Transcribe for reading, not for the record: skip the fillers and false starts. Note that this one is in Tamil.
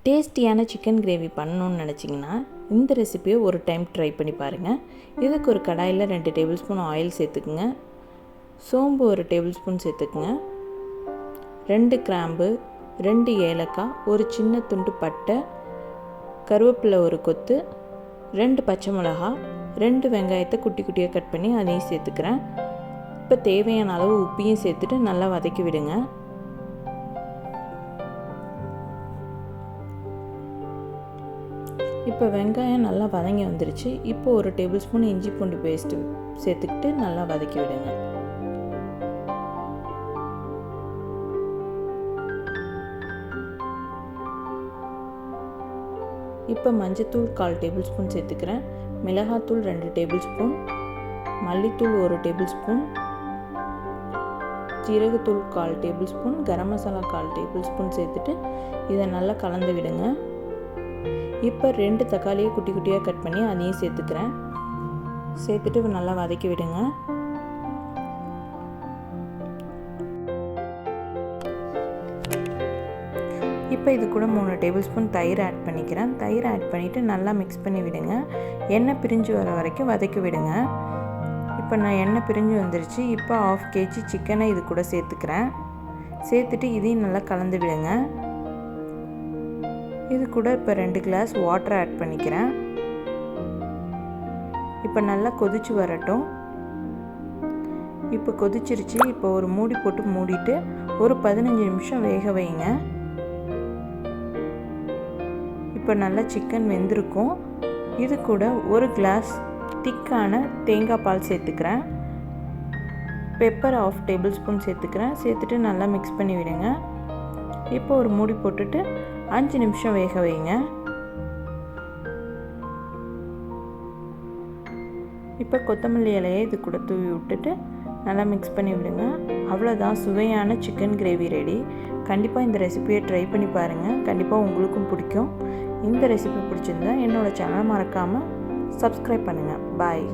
டேஸ்டியான சிக்கன் கிரேவி பண்ணணுன்னு நினச்சிங்கன்னா இந்த ரெசிபியை ஒரு டைம் ட்ரை பண்ணி பாருங்கள். இதுக்கு ஒரு கடாயில் 2 டேபிள் ஸ்பூன் ஆயில் சேர்த்துக்குங்க. சோம்பு 1 டேபிள் ஸ்பூன் சேர்த்துக்குங்க. 2 கிராம்பு, 2 ஏலக்காய், ஒரு சின்ன துண்டு பட்டை, கருவேப்பிலை 1 கொத்து, 2 பச்சை மிளகா, 2 வெங்காயத்தை குட்டி குட்டியாக கட் பண்ணி அதையும் சேர்த்துக்கிறேன். இப்போ தேவையான அளவு உப்பையும் சேர்த்துட்டு நல்லா வதக்கி விடுங்க. இப்போ வெங்காயம் நல்லா வதங்கி வந்துருச்சு. இப்போ 1 டேபிள் ஸ்பூன் இஞ்சி பூண்டு பேஸ்ட்டு சேர்த்துக்கிட்டு நல்லா வதக்கி விடுங்க. இப்போ மஞ்சத்தூள் 1/4 டேபிள் ஸ்பூன் சேர்த்துக்கிறேன். மிளகாத்தூள் 2 டேபிள் ஸ்பூன், மல்லித்தூள் 1 டேபிள் ஸ்பூன், ஜீரகத்தூள் 1/4 table spoon, garam masala 1/4 table spoon சேர்த்துட்டு இதை நல்லா கலந்து விடுங்க. இப்போ 2 தக்காளியை குட்டி குட்டியாக கட் பண்ணி அதையும் சேர்த்துக்கிறேன். சேர்த்துட்டு நல்லா வதக்கி விடுங்க. இப்போ இது கூட 3 டேபிள் ஸ்பூன் தயிர் ஆட் பண்ணிக்கிறேன். தயிர் ஆட் பண்ணிவிட்டு நல்லா மிக்ஸ் பண்ணி விடுங்க. எண்ணெய் பிரிஞ்சு வர வரைக்கும் வதக்கி விடுங்க. இப்போ நான் எண்ணெய் பிரிஞ்சு வந்துருச்சு. இப்போ 1/2 kg சிக்கனை இது கூட சேர்த்துக்கிறேன். சேர்த்துட்டு இதையும் நல்லா கலந்து விடுங்க. இது கூட இப்போ 2 கிளாஸ் வாட்டர் ஆட் பண்ணிக்கிறேன். இப்போ நல்லா கொதிச்சு வரட்டும். இப்போ கொதிச்சிருச்சு. இப்போ ஒரு மூடி போட்டு மூடிட்டு ஒரு 15 நிமிஷம் வேக வைங்க. இப்போ நல்லா சிக்கன் வெந்திருக்கும். இது கூட 1 கிளாஸ் திக்கான தேங்காய் பால் சேர்த்துக்கிறேன். பெப்பர் 1/2 டேபிள் ஸ்பூன் சேர்த்துக்கிறேன். சேர்த்துட்டு நல்லா மிக்ஸ் பண்ணி விடுங்க. இப்போ ஒரு மூடி போட்டுட்டு 5 நிமிஷம் வேக வைங்க. இப்போ கொத்தமல்லி இலையை இது கூட தூவி விட்டுட்டு நல்லா மிக்ஸ் பண்ணி விடுங்க. அவ்வளோதான், சுவையான சிக்கன் கிரேவி ரெடி. கண்டிப்பாக இந்த ரெசிபியை ட்ரை பண்ணி பாருங்கள். கண்டிப்பாக உங்களுக்கும் பிடிக்கும். இந்த ரெசிபி பிடிச்சிருந்தா என்னோடய சேனலை மறக்காமல் சப்ஸ்கிரைப் பண்ணுங்கள். பாய்.